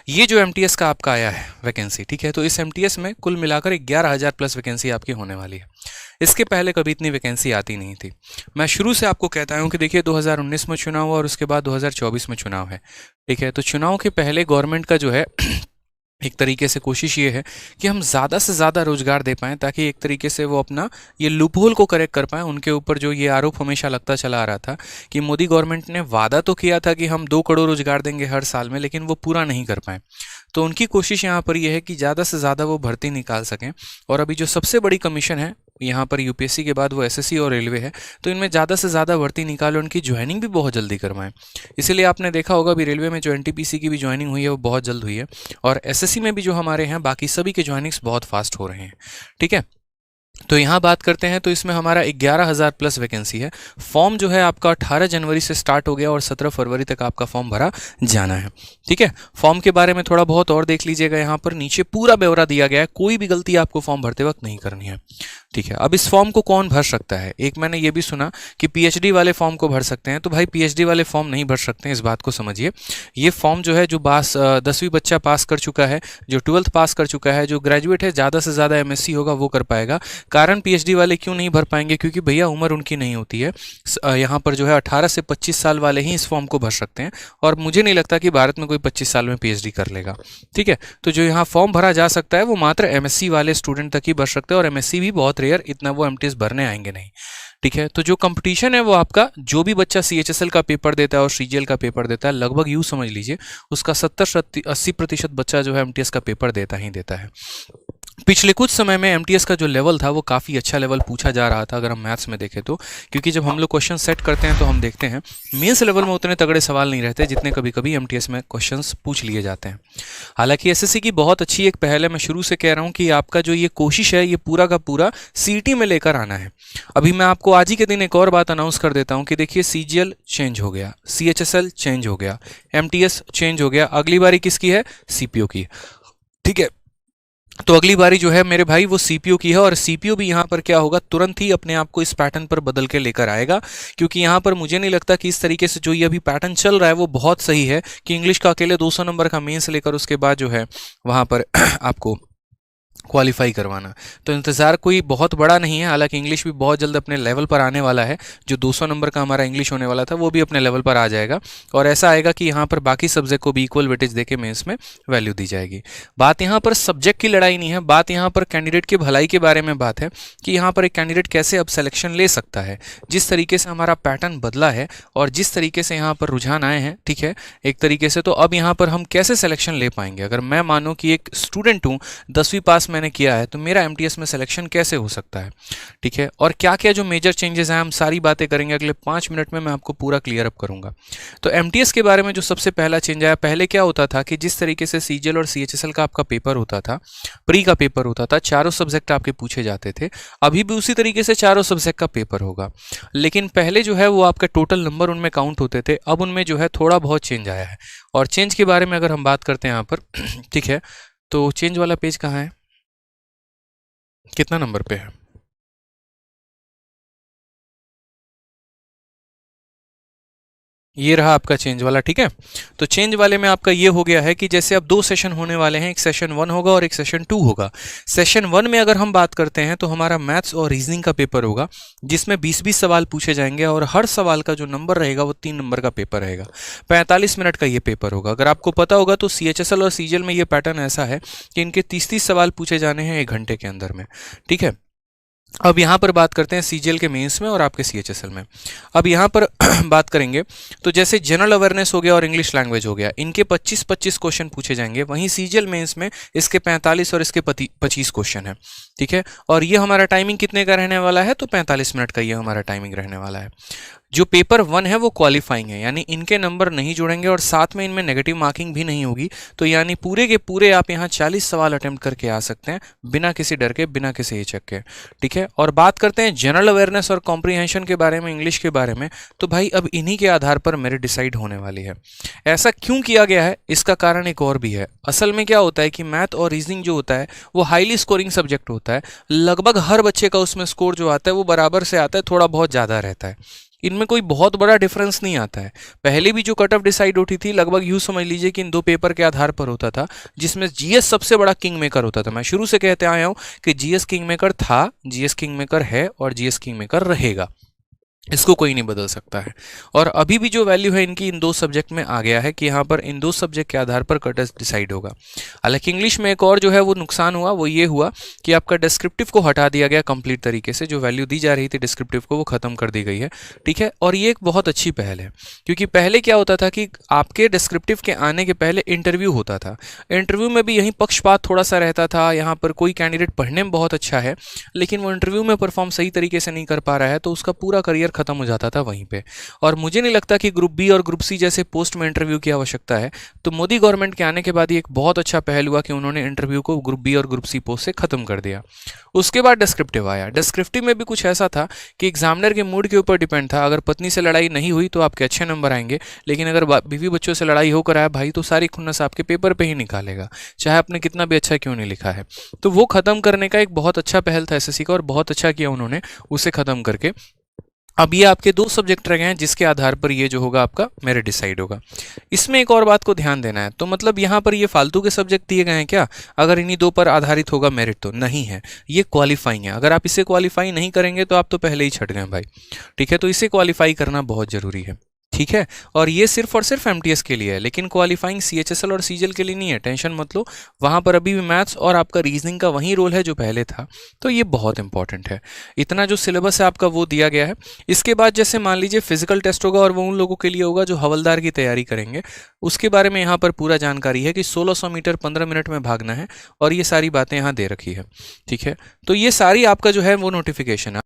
ये जो एमटीएस का आपका आया है वैकेंसी, ठीक है, तो इस एमटीएस में कुल मिलाकर 11,000 प्लस वैकेंसी आपकी होने वाली है। इसके पहले कभी इतनी वैकेंसी आती नहीं थी। मैं शुरू से आपको कहता हूं कि देखिए 2019 में चुनाव हुआ और उसके बाद 2024 में चुनाव है, ठीक है, तो चुनाव के पहले गवर्नमेंट का जो है एक तरीके से कोशिश ये है कि हम ज़्यादा से ज़्यादा रोजगार दे पाएँ, ताकि एक तरीके से वो अपना ये लूपहोल को करेक्ट कर पाएँ। उनके ऊपर जो ये आरोप हमेशा लगता चला आ रहा था कि मोदी गवर्नमेंट ने वादा तो किया था कि हम 2 करोड़ रोजगार देंगे हर साल में, लेकिन वो पूरा नहीं कर पाए। तो उनकी कोशिश यहाँ पर यह है कि ज़्यादा से ज़्यादा वो भर्ती निकाल सकें। और अभी जो सबसे बड़ी कमीशन है यहाँ पर यूपीएससी के बाद वो एसएससी और रेलवे है, तो इनमें ज़्यादा से ज़्यादा भर्ती निकालो, उनकी ज्वाइनिंग भी बहुत जल्दी करवाएं। इसीलिए आपने देखा होगा अभी रेलवे में जो एनटीपीसी की भी ज्वाइनिंग हुई है वो बहुत जल्द हुई है, और एसएससी में भी जो हमारे हैं बाकी सभी के ज्वाइनिंग्स बहुत फास्ट हो रहे हैं, ठीक है। तो यहाँ बात करते हैं, तो इसमें हमारा 11,000 प्लस वैकेंसी है। फॉर्म जो है आपका 18 जनवरी से स्टार्ट हो गया और 17 फरवरी तक आपका फॉर्म भरा जाना है, ठीक है। फॉर्म के बारे में थोड़ा बहुत और देख लीजिएगा, यहाँ पर नीचे पूरा ब्यौरा दिया गया है, कोई भी गलती आपको फॉर्म भरते वक्त नहीं करनी है, ठीक है। अब इस फॉर्म को कौन भर सकता है? एक मैंने ये भी सुना कि पीएचडी वाले फॉर्म को भर सकते हैं, तो भाई पीएचडी वाले फॉर्म नहीं भर सकते हैं, इस बात को समझिए। ये फॉर्म जो है जो 10वीं बच्चा पास कर चुका है, जो 12th पास कर चुका है, जो ग्रेजुएट है, ज़्यादा से ज़्यादा एमएससी होगा वो कर पाएगा। कारण पीएचडी वाले क्यों नहीं भर पाएंगे? क्योंकि भैया उम्र उनकी नहीं होती है। यहाँ पर जो है 18 से 25 साल वाले ही इस फॉर्म को भर सकते हैं, और मुझे नहीं लगता कि भारत में कोई 25 साल में पीएचडी कर लेगा, ठीक है। तो जो यहाँ फॉर्म भरा जा सकता है वो मात्र एमएससी वाले स्टूडेंट तक ही भर सकते हैं, और एमएससी भी बहुत रेयर, इतना वो एमटीएस भरने आएंगे नहीं, ठीक है। तो जो कंपटीशन है वो आपका, जो भी बच्चा सीएचएसएल का पेपर देता है और सीजीएल का पेपर देता है, लगभग यूँ समझ लीजिए उसका 70-80% बच्चा जो है एमटीएस का पेपर देता ही देता है। पिछले कुछ समय में एमटीएस का जो लेवल था वो काफ़ी अच्छा लेवल पूछा जा रहा था, अगर हम मैथ्स में देखें तो, क्योंकि जब हम लोग क्वेश्चन सेट करते हैं तो हम देखते हैं मेंस लेवल में उतने तगड़े सवाल नहीं रहते जितने कभी कभी एमटीएस में क्वेश्चंस पूछ लिए जाते हैं। हालांकि एसएससी की बहुत अच्छी एक पहल है, मैं शुरू से कह रहा हूँ कि आपका जो ये कोशिश है ये पूरा का पूरा सीईटी में लेकर आना है। अभी मैं आपको आज ही के दिन एक और बात अनाउंस कर देता हूँ कि देखिए सीजीएल चेंज हो गया, सीएचएसएल चेंज हो गया, एमटीएस चेंज हो गया, अगली बारी किसकी है? सीपीओ की, ठीक है। तो अगली बारी जो है मेरे भाई वो सीपीयू की है, और सीपीयू भी यहाँ पर क्या होगा, तुरंत ही अपने आप को इस पैटर्न पर बदल के लेकर आएगा। क्योंकि यहाँ पर मुझे नहीं लगता कि इस तरीके से जो ये अभी पैटर्न चल रहा है वो बहुत सही है कि इंग्लिश का अकेले 200 नंबर का मेंस लेकर उसके बाद जो है वहाँ पर आपको क्वालिफाई करवाना। तो इंतज़ार कोई बहुत बड़ा नहीं है, हालांकि इंग्लिश भी बहुत जल्द अपने लेवल पर आने वाला है। जो 200 नंबर का हमारा इंग्लिश होने वाला था वो भी अपने लेवल पर आ जाएगा, और ऐसा आएगा कि यहाँ पर बाकी सब्जेक्ट को भी इक्वल वेटेज देके मेंस में वैल्यू दी जाएगी। बात यहाँ पर सब्जेक्ट की लड़ाई नहीं है, बात यहाँ पर कैंडिडेट की भलाई के बारे में बात है कि यहाँ पर एक कैंडिडेट कैसे अब सिलेक्शन ले सकता है। जिस तरीके से हमारा पैटर्न बदला है और जिस तरीके से यहाँ पर रुझान आए हैं, ठीक है, एक तरीके से, तो अब यहाँ पर हम कैसे सिलेक्शन ले पाएंगे। अगर मैं मानो कि एक स्टूडेंट हूँ, 10वीं पास मैंने किया है, तो मेरा एमटीएस में सिलेक्शन कैसे हो सकता है, ठीक है, और क्या क्या जो मेजर चेंजेस हैं, हम सारी बातें करेंगे अगले 5 मिनट में, मैं आपको पूरा क्लियर अप करूंगा। तो एमटीएस के बारे में जो सबसे पहला चेंज आया, पहले क्या होता था कि जिस तरीके से सीजीएल और सीएचएसएल का आपका पेपर होता था, प्री का पेपर होता था, चारों सब्जेक्ट आपके पूछे जाते थे, अभी भी उसी तरीके से चारों सब्जेक्ट का पेपर होगा। लेकिन पहले जो है वो आपका टोटल नंबर उनमें काउंट होते थे, अब उनमें जो है थोड़ा बहुत चेंज आया है। और चेंज के बारे में अगर हम बात करते हैं यहाँ पर, ठीक है, तो चेंज वाला पेज कहाँ है, कितना नंबर पे है? ये रहा आपका चेंज वाला, ठीक है। तो चेंज वाले में आपका ये हो गया है कि जैसे अब 2 सेशन होने वाले हैं, एक सेशन 1 होगा और एक सेशन 2 होगा। सेशन 1 में अगर हम बात करते हैं तो हमारा मैथ्स और रीजनिंग का पेपर होगा, जिसमें 20-20 सवाल पूछे जाएंगे, और हर सवाल का जो नंबर रहेगा वो 3 नंबर का पेपर रहेगा। 45 मिनट का ये पेपर होगा। अगर आपको पता होगा तो सीएचएसएल और सीजीएल में ये पैटर्न ऐसा है कि इनके 30-30 सवाल पूछे जाने हैं 1 घंटे के अंदर में, ठीक है। अब यहाँ पर बात करते हैं सीजीएल के मेंस में और आपके सीएचएसएल में। अब यहाँ पर बात करेंगे तो जैसे जनरल अवेयरनेस हो गया और इंग्लिश लैंग्वेज हो गया, इनके 25-25 क्वेश्चन पूछे जाएंगे। वहीं सीजीएल मेंस में इसके 45 और इसके 25 क्वेश्चन है, ठीक है। और ये हमारा टाइमिंग कितने का रहने वाला है? तो 45 मिनट का ये हमारा टाइमिंग रहने वाला है। जो पेपर 1 है वो क्वालिफाइंग है, यानी इनके नंबर नहीं जुड़ेंगे और साथ में इनमें नेगेटिव मार्किंग भी नहीं होगी। तो यानी पूरे के पूरे आप यहाँ 40 सवाल अटेम्प्ट करके आ सकते हैं बिना किसी डर के, बिना किसी हिचक के, ठीक है। और बात करते हैं जनरल अवेयरनेस और कॉम्प्रीहेंशन के बारे में, इंग्लिश के बारे में, तो भाई अब इन्हीं के आधार पर मेरिट डिसाइड होने वाली है। ऐसा क्यों किया गया है, इसका कारण एक और भी है। असल में क्या होता है कि मैथ और रीजनिंग जो होता है वो हाईली स्कोरिंग सब्जेक्ट होता है। लगभग हर बच्चे का उसमें स्कोर जो आता है वो बराबर से आता है, थोड़ा बहुत ज़्यादा रहता है, इनमें कोई बहुत बड़ा डिफरेंस नहीं आता है। पहले भी जो कट ऑफ डिसाइड होती थी लगभग यूँ समझ लीजिए कि इन दो पेपर के आधार पर होता था, जिसमें जीएस सबसे बड़ा किंग मेकर होता था। मैं शुरू से कहते आया हूँ कि जीएस किंग मेकर था, जीएस किंग मेकर है और जीएस किंग मेकर रहेगा, इसको कोई नहीं बदल सकता है। और अभी भी जो वैल्यू है इनकी इन दो सब्जेक्ट में आ गया है कि यहाँ पर इन दो सब्जेक्ट के आधार पर कट ऑफ डिसाइड होगा। हालांकि इंग्लिश में एक और जो है वो नुकसान हुआ, वो ये हुआ कि आपका डिस्क्रिप्टिव को हटा दिया गया कंप्लीट तरीके से, जो वैल्यू दी जा रही थी डिस्क्रिप्टिव को वो खत्म कर दी गई है, ठीक है। और ये एक बहुत अच्छी पहल है, क्योंकि पहले क्या होता था कि आपके डिस्क्रिप्टिव के आने के पहले इंटरव्यू होता था। इंटरव्यू में भी यही पक्षपात थोड़ा सा रहता था। यहाँ पर कोई कैंडिडेट पढ़ने में बहुत अच्छा है लेकिन वो इंटरव्यू में परफॉर्म सही तरीके से नहीं कर पा रहा है, तो उसका पूरा करियर खत्म हो जाता था वहीं पे। और मुझे नहीं लगता कि ग्रुप बी और ग्रुप सी जैसे पोस्ट में इंटरव्यू की आवश्यकता है। तो मोदी गवर्नमेंट के आने के बाद ये एक बहुत अच्छा पहल हुआ कि उन्होंने इंटरव्यू को ग्रुप बी और ग्रुप सी पोस्ट से खत्म कर दिया। उसके बाद डिस्क्रिप्टिव आया। डिस्क्रिप्टिव में भी कुछ ऐसा था कि एग्जामिनर के मूड के ऊपर डिपेंड था। अगर पत्नी से लड़ाई नहीं हुई तो आपके अच्छे नंबर आएंगे, लेकिन अगर बीवी बच्चों से लड़ाई होकर आया भाई तो सारी खुन्नस आपके पेपर पे ही निकालेगा, चाहे आपने कितना भी अच्छा क्यों नहीं लिखा है। तो वो खत्म करने का एक बहुत अच्छा पहल था एसएससी का और बहुत अच्छा किया उन्होंने उसे खत्म करके। अब ये आपके दो सब्जेक्ट रह गए हैं जिसके आधार पर ये जो होगा आपका मेरिट डिसाइड होगा। इसमें एक और बात को ध्यान देना है, तो मतलब यहाँ पर ये फालतू के सब्जेक्ट दिए गए हैं क्या? अगर इन्हीं दो पर आधारित होगा मेरिट, तो नहीं है, ये क्वालिफाइंग है। अगर आप इसे क्वालिफाई नहीं करेंगे तो आप तो पहले ही छट गए भाई, ठीक है। तो इसे क्वालिफाई करना बहुत जरूरी है, ठीक है। और ये सिर्फ और सिर्फ एमटीएस के लिए है, लेकिन क्वालिफाइंग सीएचएसएल और सीजीएल के लिए नहीं है, टेंशन मत लो। वहां पर अभी भी मैथ्स और आपका रीजनिंग का वही रोल है जो पहले था, तो ये बहुत इंपॉर्टेंट है। इतना जो सिलेबस है आपका वो दिया गया है। इसके बाद जैसे मान लीजिए फिजिकल टेस्ट होगा और वो उन लोगों के लिए होगा जो हवलदार की तैयारी करेंगे। उसके बारे में यहाँ पर पूरा जानकारी है कि 1600 मीटर 15 मिनट में भागना है और ये सारी बातें यहाँ दे रखी है, ठीक है। तो ये सारी आपका जो है वो नोटिफिकेशन है।